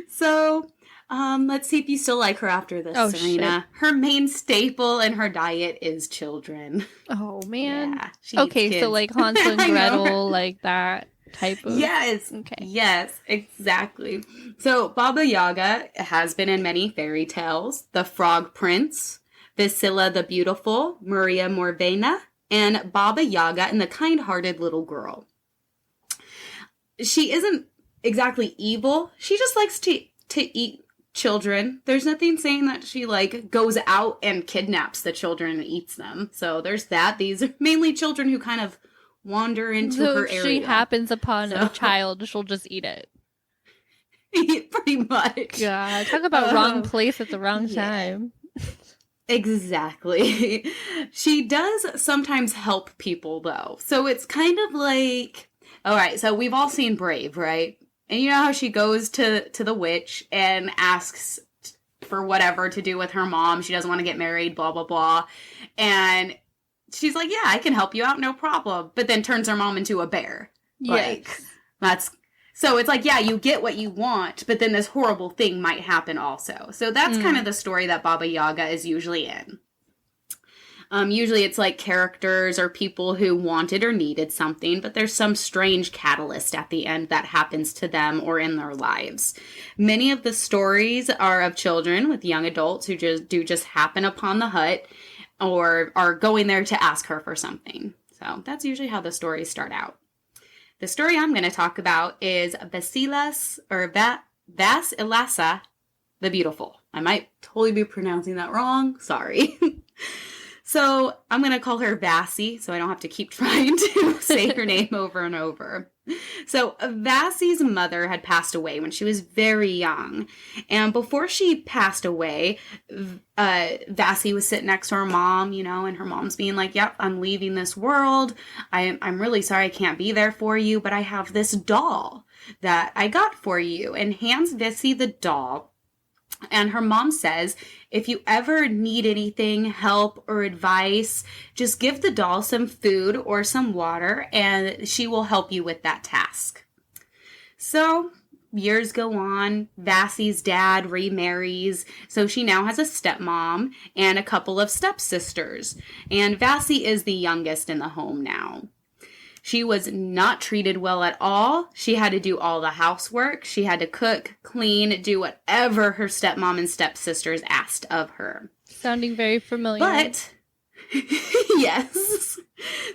So... let's see if you still like her after this, Serena. Shit. Her main staple in her diet is children. Oh, man. Yeah, okay, so like Hansel and Gretel, like that type of... Yes. Okay. Yes, exactly. So Baba Yaga has been in many fairy tales. The Frog Prince, Vasila the Beautiful, Maria Morvena, and Baba Yaga and the Kind-Hearted Little Girl. She isn't exactly evil. She just likes to eat children. There's nothing saying that she like goes out and kidnaps the children and eats them. So there's that. These are mainly children who kind of wander into her area. So if she happens upon a child, she'll just eat it. Pretty much. God, talk about wrong place at the wrong time. Exactly. She does sometimes help people though. So it's kind of like, all right, so we've all seen Brave, right? And you know how she goes to the witch and asks for whatever to do with her mom. She doesn't want to get married, blah, blah, blah. And she's like, yeah, I can help you out, no problem. But then turns her mom into a bear. Yes. So it's like, yeah, you get what you want, but then this horrible thing might happen also. So that's kind of the story that Baba Yaga is usually in. Usually it's like characters or people who wanted or needed something, but there's some strange catalyst at the end that happens to them or in their lives. Many of the stories are of children with young adults who just happen upon the hut or are going there to ask her for something. So that's usually how the stories start out. The story I'm going to talk about is Vasilisa the Beautiful. I might totally be pronouncing that wrong. Sorry. So I'm going to call her Vassie, so I don't have to keep trying to say her name over and over. So Vassie's mother had passed away when she was very young. And before she passed away, Vassie was sitting next to her mom, and her mom's being like, yep, I'm leaving this world. I'm really sorry I can't be there for you, but I have this doll that I got for you. And hands Vassie the doll. And her mom says, if you ever need anything, help or advice, just give the doll some food or some water and she will help you with that task. So years go on. Vassie's dad remarries. So she now has a stepmom and a couple of stepsisters. And Vassie is the youngest in the home now. She was not treated well at all. She had to do all the housework. She had to cook, clean, do whatever her stepmom and stepsisters asked of her. Sounding very familiar. But, yes.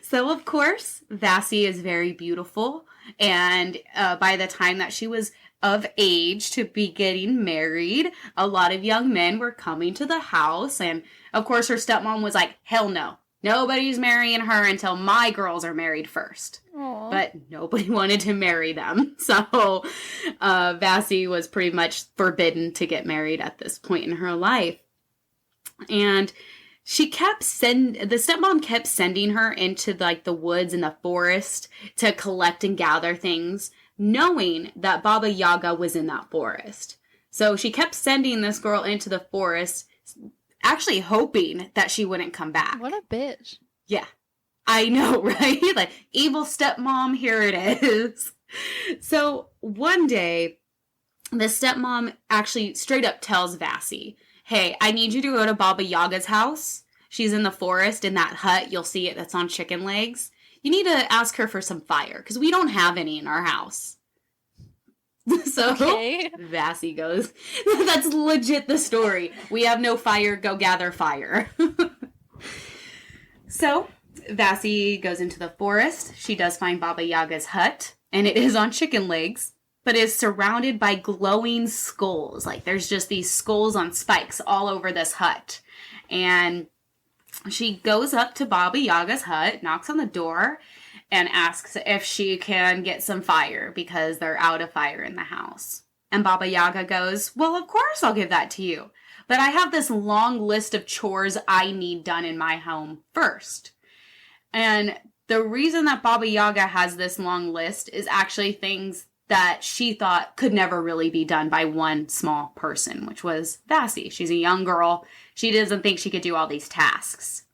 So, of course, Vassie is very beautiful. And by the time that she was of age to be getting married, a lot of young men were coming to the house. And, of course, her stepmom was like, hell no. Nobody's marrying her until my girls are married first. Aww. But nobody wanted to marry them. So Vassie was pretty much forbidden to get married at this point in her life. And the stepmom kept sending her into like the woods and the forest to collect and gather things, knowing that Baba Yaga was in that forest. So she kept sending this girl into the forest, actually hoping that she wouldn't come back. What a bitch. Yeah. I know, right? Like, evil stepmom, here it is. So one day, the stepmom actually straight up tells Vassie, hey, I need you to go to Baba Yaga's house. She's in the forest in that hut. You'll see it. That's on chicken legs. You need to ask her for some fire because we don't have any in our house. So okay. Vassie goes, that's legit the story. We have no fire. Go gather fire. So Vassie goes into the forest. She does find Baba Yaga's hut, and it is on chicken legs, but is surrounded by glowing skulls. Like, there's just these skulls on spikes all over this hut. And she goes up to Baba Yaga's hut, knocks on the door, and asks if she can get some fire because they're out of fire in the house. And Baba Yaga goes, well, of course I'll give that to you. But I have this long list of chores I need done in my home first. And the reason that Baba Yaga has this long list is actually things that she thought could never really be done by one small person, which was Vassie. She's a young girl. She doesn't think she could do all these tasks.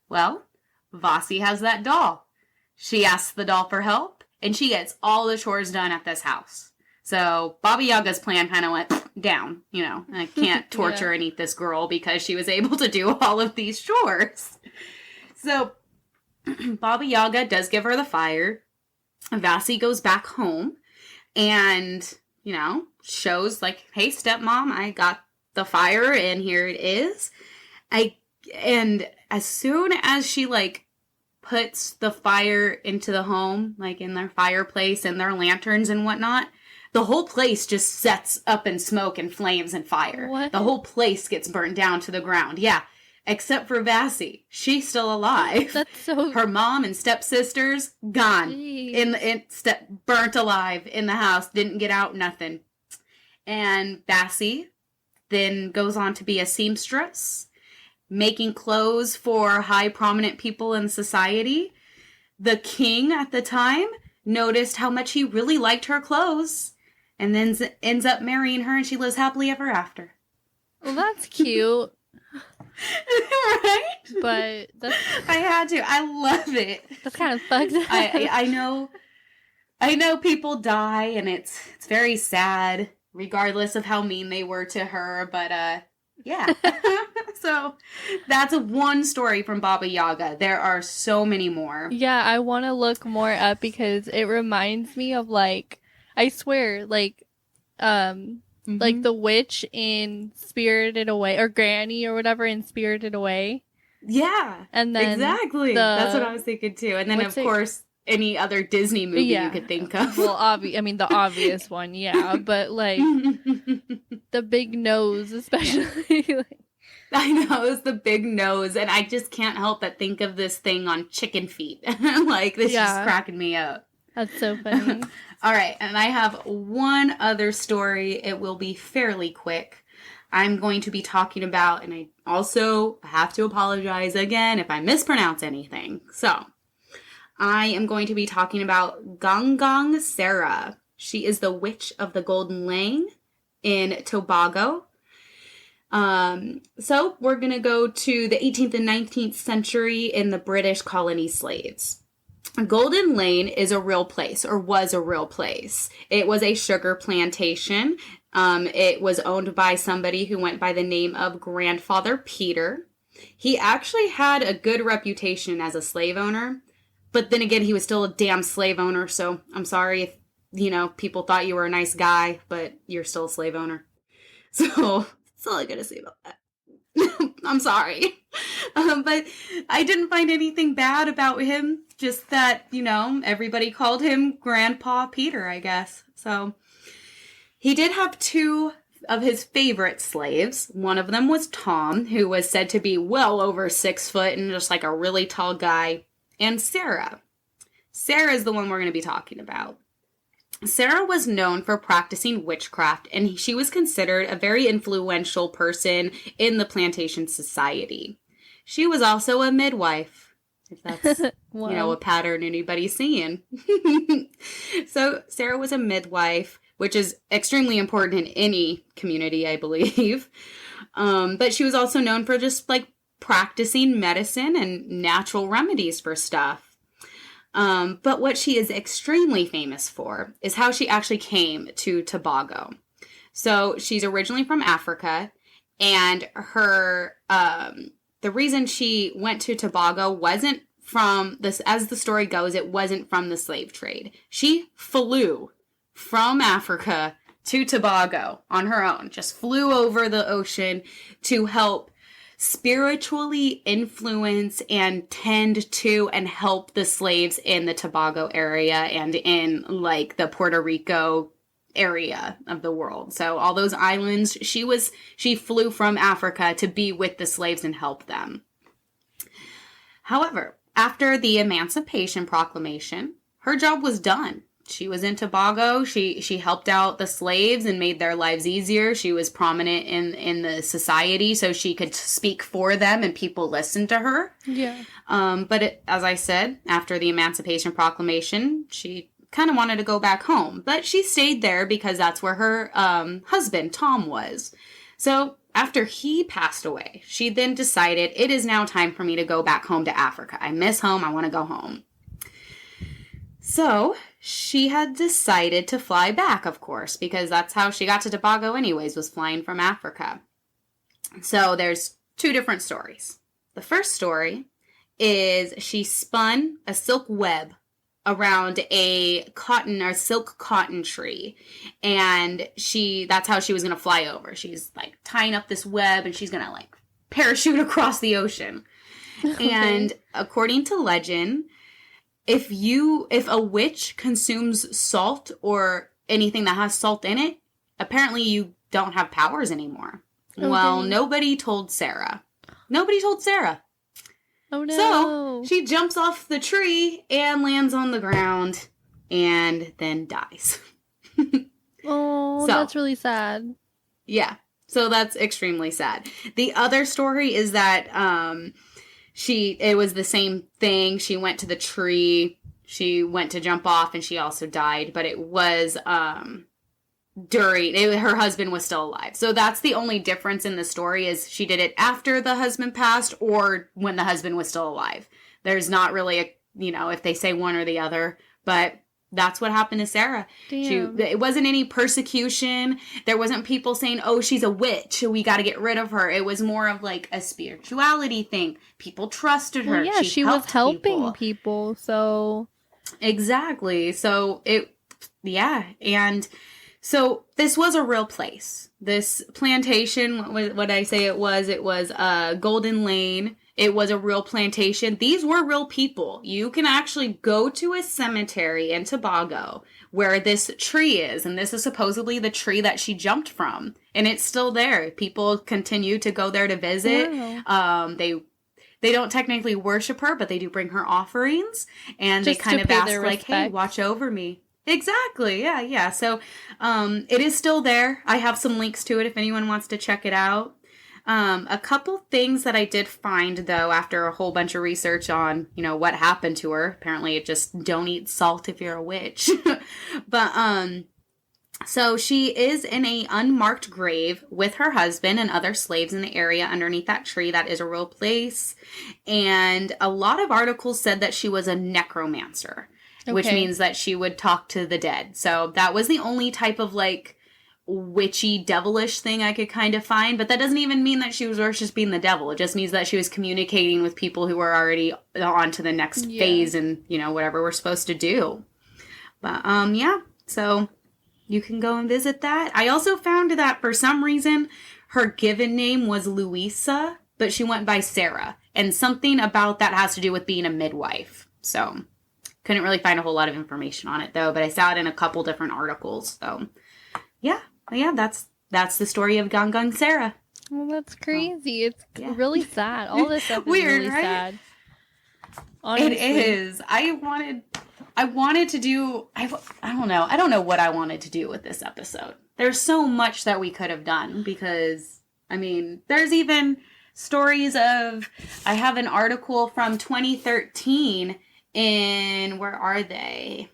Well, Vassie has that doll. She asks the doll for help, and she gets all the chores done at this house. So Baba Yaga's plan kind of went down. You know, I can't torture and eat this girl because she was able to do all of these chores. So Baba Yaga does give her the fire. Vassie goes back home and, you know, shows like, hey, stepmom, I got the fire and here it is. And as soon as she like puts the fire into the home, like in their fireplace and their lanterns and whatnot, the whole place just sets up in smoke and flames and fire. What? The whole place gets burnt down to the ground. Yeah. Except for Vassie. She's still alive. That's so... Her mom and stepsisters, gone. Burnt alive in the house. Didn't get out, nothing. And Vassie then goes on to be a seamstress, making clothes for high prominent people in society. The king at the time noticed how much he really liked her clothes and then ends up marrying her, and she lives happily ever after. Well, that's cute. Right? But that's... I had to. I love it. That's kind of fucked up. I know people die, and it's very sad, regardless of how mean they were to her, but yeah. So that's one story from Baba Yaga. There are so many more. Yeah, I want to look more up because it reminds me of, like, I swear, like, like the witch in Spirited Away, or Granny or whatever in Spirited Away. Yeah. And then exactly. That's what I was thinking too. And then, of course, any other Disney movie you could think of. Well, the obvious one, yeah. But, like, the big nose, especially. Like, I know, it's the big nose. And I just can't help but think of this thing on chicken feet. Like, this is just cracking me up. That's so funny. All right, and I have one other story. It will be fairly quick. I'm going to be talking about, and I also have to apologize again if I mispronounce anything. So, I am going to be talking about Gangang Sarah. She is the Witch of the Golden Lane in Tobago. So, we're going to go to the 18th and 19th century in the British colony slaves. Golden Lane is a real place, or was a real place. It was a sugar plantation. It was owned by somebody who went by the name of Grandfather Peter. He actually had a good reputation as a slave owner, but then again, he was still a damn slave owner, so I'm sorry if, you know, people thought you were a nice guy, but you're still a slave owner. So, that's all I gotta say about that. I'm sorry. But I didn't find anything bad about him. Just that, you know, everybody called him Grandpa Peter, I guess. So he did have two of his favorite slaves. One of them was Tom, who was said to be well over 6 foot and just like a really tall guy, and Sarah. Sarah is the one we're going to be talking about. Sarah was known for practicing witchcraft, and she was considered a very influential person in the plantation society. She was also a midwife, if that's, Wow. a pattern anybody's seeing. So Sarah was a midwife, which is extremely important in any community, I believe. But she was also known for just like practicing medicine and natural remedies for stuff. But what she is extremely famous for is how she actually came to Tobago. So she's originally from Africa, and her the reason she went to Tobago wasn't from this, as the story goes, it wasn't from the slave trade. She flew from Africa to Tobago on her own, just flew over the ocean to help spiritually influence and tend to and help the slaves in the Tobago area and in like the Puerto Rico area of the world. So all those islands, she flew from Africa to be with the slaves and help them. However, after the Emancipation Proclamation, her job was done. She was in Tobago. She helped out the slaves and made their lives easier. She was prominent in the society, so she could speak for them and people listened to her. Yeah. But as I said, after the Emancipation Proclamation, she kind of wanted to go back home. But she stayed there because that's where her husband, Tom, was. So after he passed away, she then decided, it is now time for me to go back home to Africa. I miss home. I want to go home. So she had decided to fly back, of course, because that's how she got to Tobago anyways, was flying from Africa. So there's 2 different stories. The first story is she spun a silk web around a cotton or silk cotton tree, and that's how she was going to fly over. She's like tying up this web and she's going to like parachute across the ocean. Okay. And according to legend, if a witch consumes salt or anything that has salt in it, apparently you don't have powers anymore. Okay. Well, nobody told Sarah. Oh no. So she jumps off the tree and lands on the ground and then dies. Oh, that's really sad. Yeah. So that's extremely sad. The other story is that it was the same thing. She went to the tree. She went to jump off and she also died. But it was her husband was still alive. So that's the only difference in the story, is she did it after the husband passed or when the husband was still alive. There's not really if they say one or the other, but that's what happened to Sarah. Damn. It wasn't any persecution. There wasn't people saying, oh, she's a witch, we got to get rid of her. It was more of like a spirituality thing. People trusted her. Well, yeah, she was helping people, so. Exactly. So and so this was a real place. This plantation, what I say it was Golden Lane. It was a real plantation. These were real people. You can actually go to a cemetery in Tobago where this tree is, and this is supposedly the tree that she jumped from, and it's still there. People continue to go there to visit. Wow. They don't technically worship her, but they do bring her offerings, and just they kind of ask like, hey, watch over me. Exactly. Yeah. So, it is still there. I have some links to it if anyone wants to check it out. A couple things that I did find, though, after a whole bunch of research on, what happened to her. Apparently it just don't eat salt if you're a witch. But, so she is in a unmarked grave with her husband and other slaves in the area underneath that tree. That is a real place. And a lot of articles said that she was a necromancer. Okay. Which means that she would talk to the dead. So that was the only type of like witchy, devilish thing I could kind of find. But that doesn't even mean that she was worshiping the devil. It just means that she was communicating with people who were already on to the next phase and, whatever we're supposed to do. But, so you can go and visit that. I also found that for some reason her given name was Louisa, but she went by Sarah. And something about that has to do with being a midwife. So couldn't really find a whole lot of information on it, though, but I saw it in a couple different articles. So, yeah, that's that's the story of Gang Sarah. Well, that's crazy. It's really sad. All this stuff is weird, really right? sad. Honestly. It is. I wanted to do, I don't know. I don't know what I wanted to do with this episode. There's so much that we could have done because, I mean, there's even stories of, I have an article from 2013 in, where are they?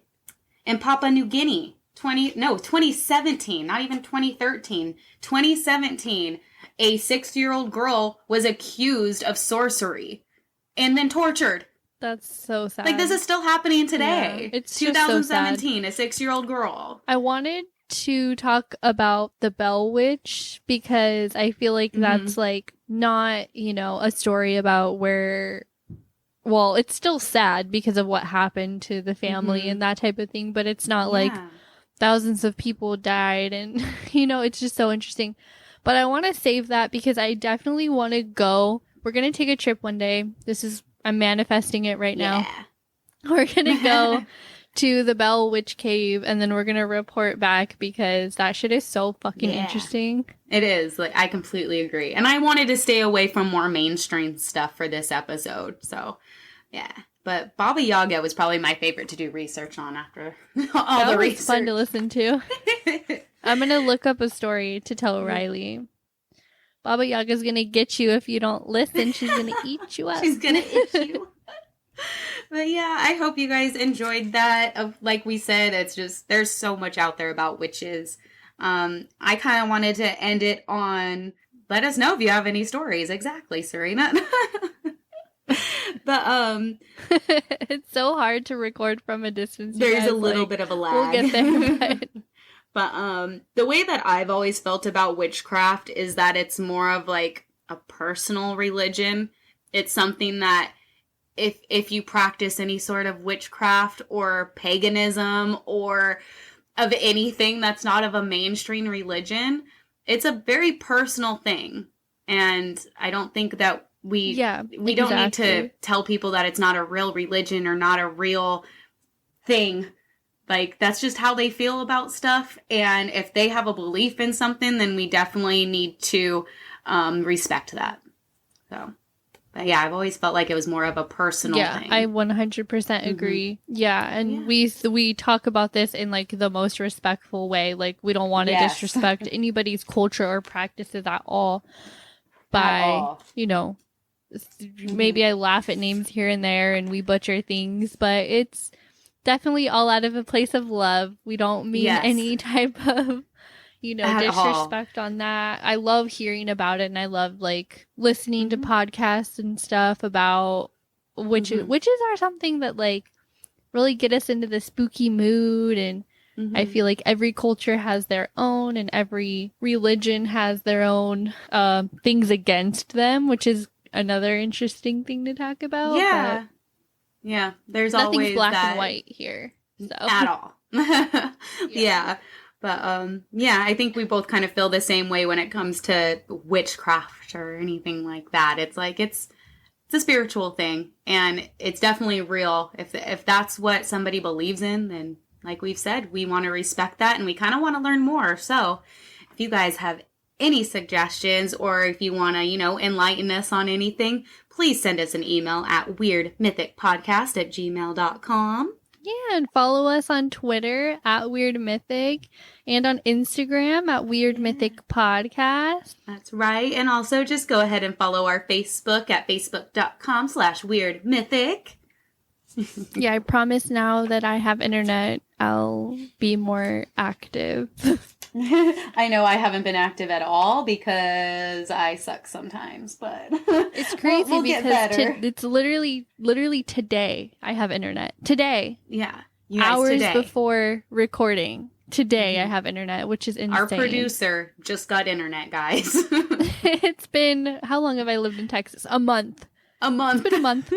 In Papua New Guinea. 2017, not even 2013. 2017, a 6-year-old girl was accused of sorcery and then tortured. That's so sad. Like, this is still happening today. Yeah, it's 2017, so a 6-year-old girl. I wanted to talk about the Bell Witch because I feel like that's like not, you know, a story about where, well, it's still sad because of what happened to the family and that type of thing, but it's not like thousands of people died and, you know, it's just so interesting. But I want to save that because I definitely want to go. We're going to take a trip one day. I'm manifesting it right now. We're going to go to the Bell Witch Cave and then we're going to report back because that shit is so fucking interesting. It is. Like, I completely agree. And I wanted to stay away from more mainstream stuff for this episode. So, yeah. But Baba Yaga was probably my favorite to do research on after all the research. That was fun to listen to. I'm going to look up a story to tell Riley. Baba Yaga's going to get you if you don't listen. She's going to eat you up. She's going to eat you. But yeah, I hope you guys enjoyed that. Like we said, it's just, there's so much out there about witches. I kind of wanted to end it on, let us know if you have any stories. Exactly, Serena. But it's so hard to record from a distance. There's a little bit of a lag. We'll get there. But the way that I've always felt about witchcraft is that it's more of like a personal religion. It's something that if you practice any sort of witchcraft or paganism or of anything that's not of a mainstream religion, it's a very personal thing. And I don't think that we don't need to tell people that it's not a real religion or not a real thing. Like, that's just how they feel about stuff. And if they have a belief in something, then we definitely need to respect that. So, but yeah, I've always felt like it was more of a personal thing. Yeah, I 100% agree. Yeah, and we talk about this in, like, the most respectful way. Like, we don't want to disrespect anybody's culture or practices at all. You know, maybe I laugh at names here and there and we butcher things, but it's definitely all out of a place of love. We don't mean any type of, you know, disrespect on that. I love hearing about it and I love, like, listening to podcasts and stuff about witches. Witches are something that, like, really get us into the spooky mood, and I feel like every culture has their own and every religion has their own things against them, which is another interesting thing to talk about. Yeah. Yeah, there's nothing's always black that and white here. So. At all. Yeah. But, I think we both kind of feel the same way when it comes to witchcraft or anything like that. It's like, it's a spiritual thing, and it's definitely real. If that's what somebody believes in, then, like we've said, we want to respect that, and we kind of want to learn more. So if you guys have any suggestions, or if you want to, you know, enlighten us on anything, please send us an email at weirdmythicpodcast@gmail.com. Yeah, and follow us on Twitter at weirdmythic and on Instagram at weirdmythicpodcast. That's right. And also just go ahead and follow our Facebook at facebook.com/weirdmythic. Yeah, I promise now that I have internet, I'll be more active. I know I haven't been active at all because I suck sometimes, but it's crazy we'll because it's literally today I have internet. Today. Yeah. Hours before recording. Today I have internet, which is insane. Our producer just got internet, guys. It's been, how long have I lived in Texas? A month. A month. It's been a month.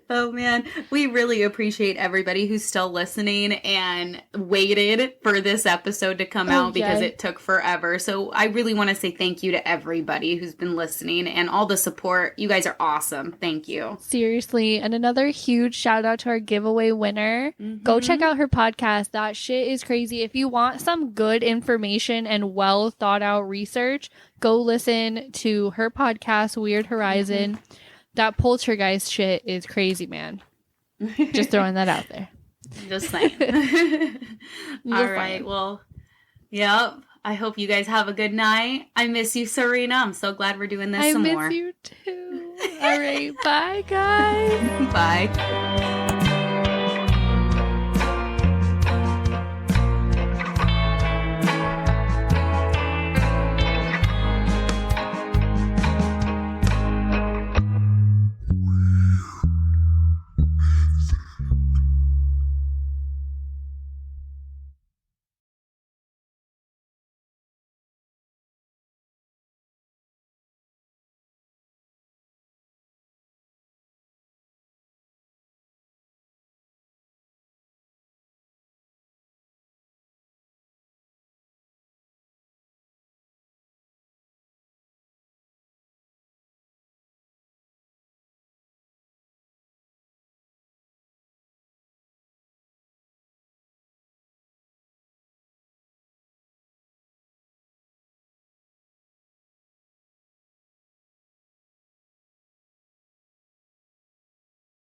Oh man, we really appreciate everybody who's still listening and waited for this episode to come out because it took forever. So I really want to say thank you to everybody who's been listening and all the support. You guys are awesome. Thank you. Seriously. And another huge shout out to our giveaway winner. Go check out her podcast. That shit is crazy. If you want some good information and well thought out research, go listen to her podcast, Weird Horizon. That poltergeist shit is crazy, man. Just throwing that out there. Just saying. All right. Well, yep. I hope you guys have a good night. I miss you, Serena. I'm so glad we're doing this some more. I miss you too. All right. Bye, guys. Bye.